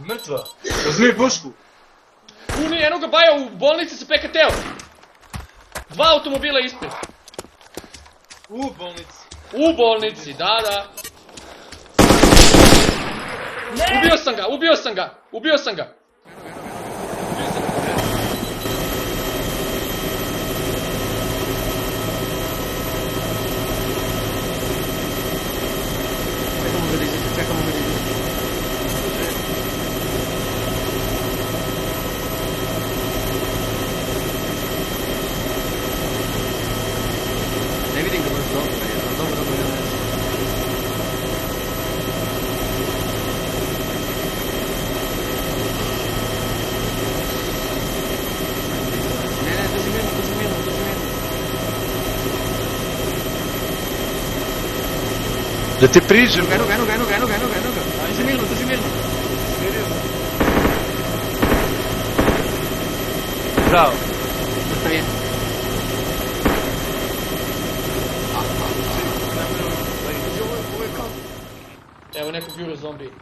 Mrtva. Uzmi pušku. Puni jednog baja u bolnici sa PKT-om. 2 automobila ispred. U bolnici. U bolnici, da. Ubio sam ga. Čekamo ga da izađe. Ne vidim ga baš dobro, dobro, idemo nešto. Ne, drži mirno. Da te priđem. Eno ga. Drži mirno. Smirio sam. Bravo. Mrtav je. Evo neko bjuro zombi.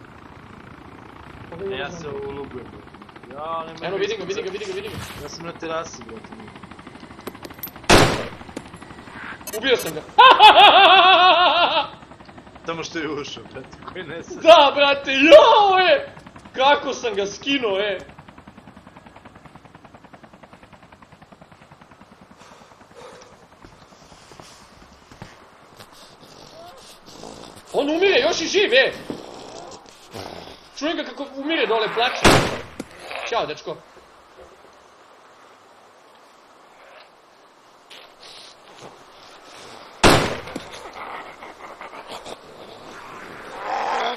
Ja se ulubujem. Eno vidi ga. Ja sam na terasi, brate. Ubio sam ga. Tamo što je ušao, brate, koji ne sad. Da, brate, joj! Kako sam ga skinuo, On umire, još i živ, Čujem ga kako umire dole, plače. Ćao, dečko.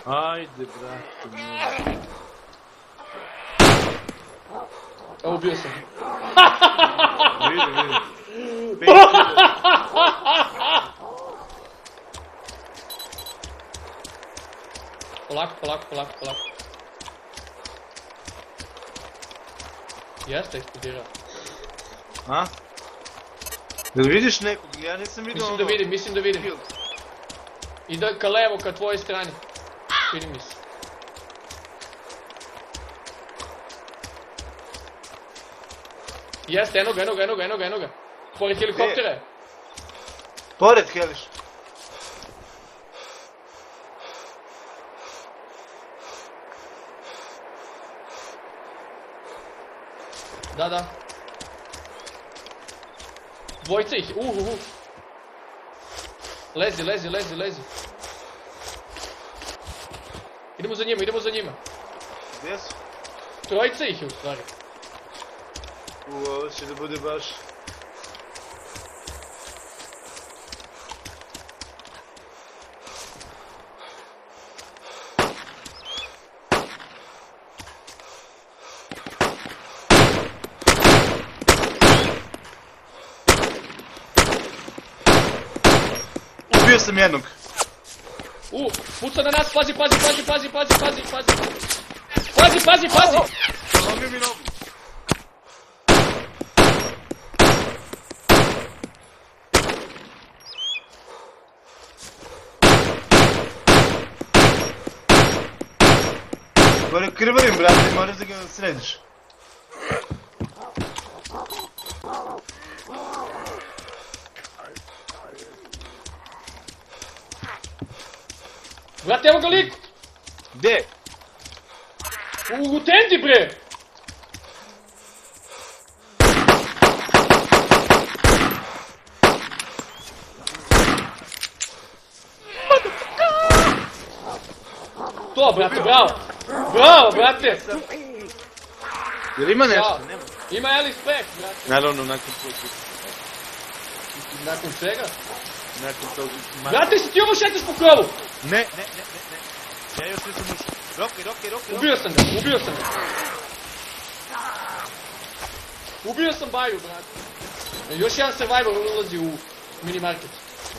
Ajde, brate, moj. Evo, ubio sam. Vidi. Polako. Jeste eksplodirao. A? Jel vidiš nekog? Ja nisam vidio ono... Mislim da vidim. Ide ka levo, ka tvojoj strani. Vidim mi se. Jeste, eno ga. Pored helikoptera je. Pored heliš. Da. Dvojica ih, Lezi. Idemo za njima. Gdje su? Trojica ih je u stvari. Ovo će da bude baš... Ubio sam jednog. Puca na nas, pazi! Lomio mi nogu. Gore krvavim, brate, moraš da ga središ. Brate, evo ga lik! Gdje? U tendi, bre! To, brate, bravo! Bravo, brate! Jel ima nešto? Ćao. Nema. Ima Alice Pack, brate. Naravno, nakon puta. Nakon čega? Nakon tog... Brate, si ti ovo šetaš po krovu? Ne. Ja još nisam ušao. Roki. Ubio sam ga. Ubio sam Baju, brate. Još jedan survivor ulazi u minimarket.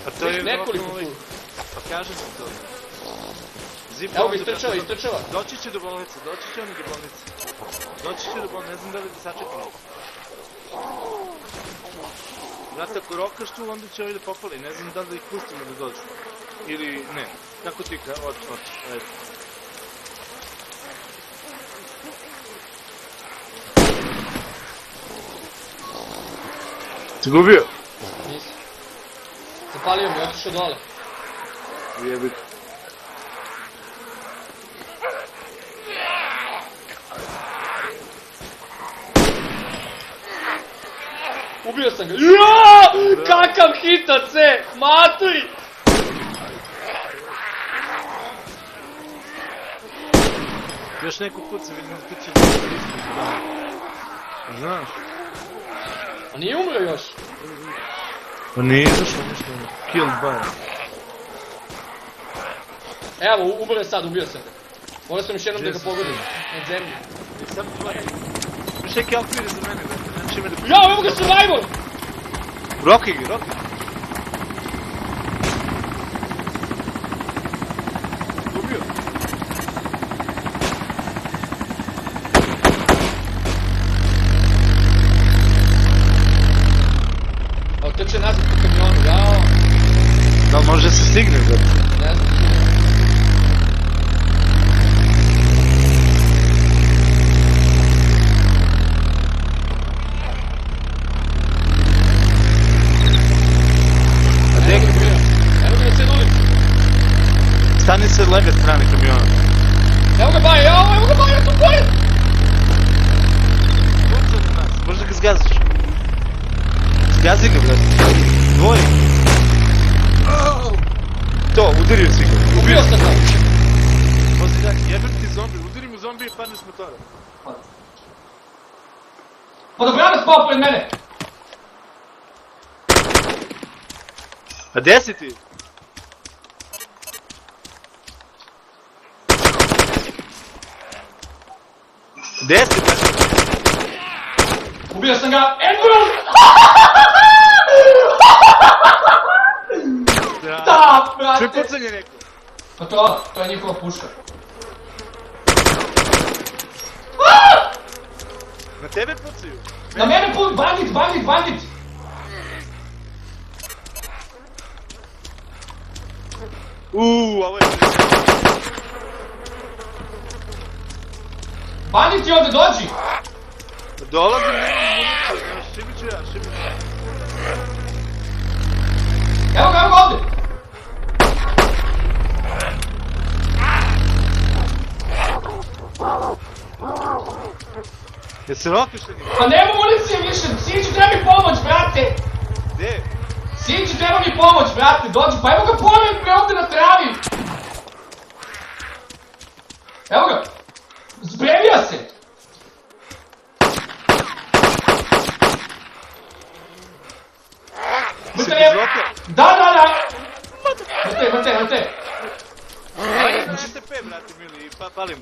Pa to je... Nekoliko tu. Pa kažem ti to. Evo ga, istrčava. Doći će do bolnice. Ne znam da li da sačekam. Znate, ako rokaš tu, onda će ovi da popali. Ne znam da li ih pustimo da dođu. Ili ne. Kako ti ka... Oči. Ajde. Zgubio? Nisam. Zapalio mi, otišao dole. Jebik. Ubio sam ga. Jaaaa! Kakav hitac, maturi! Još neko puca, vidim da ti će da znaš? A nije umro još? Pa nije izašlo ništa. Killed by. Evo, umro sad, ubio sam ga. Morao sam još jednom da ga pogodim. Na zemlji. Sam gledaj. Još neki alfiri za mene, da znači ime da... Jao, evo ga survivor! Rocky ga, Rocky. Ubio. Otrče nazad po kamionu, jao. Da li može se stigne, da? Ne znam. Evo ga na cijelu ulicu. Stani se legat strane kamiona. Evo ga Baja, jao, evo ga Baja, tu Baja! Puca na nas, možda ga zgaziš. Zgazi ga, brate. Dvoje. To, udario si ga. Ubio sam ga. Pazi da, jebem ti zombi, udari mu zombi i padne s motora. Pa dobro, ja spao pred mene. A gdje si ti? Gdje si, brate? Ubio sam ga, Edward! Da, brate! Čuj pucanje neko. Pa to je njihova puška. Na tebe pucaju. Na mene bandit! Ovo je... Bandit je ovdje, dođi! Dolazim, nemam municiju, šibit ću ja. Evo ga ovdje! Jesi rokiš li? Pa nema municije više, Sinđu treba mi pomoć, brate! Gdje? Sinđu treba mi pomoć, brate, dođi, pa evo ga pored me ovdje na travi! Evo ga! Spremio se! Si bez roka? Da! Vrte! Ajde, STP, brate mili, i pali mu.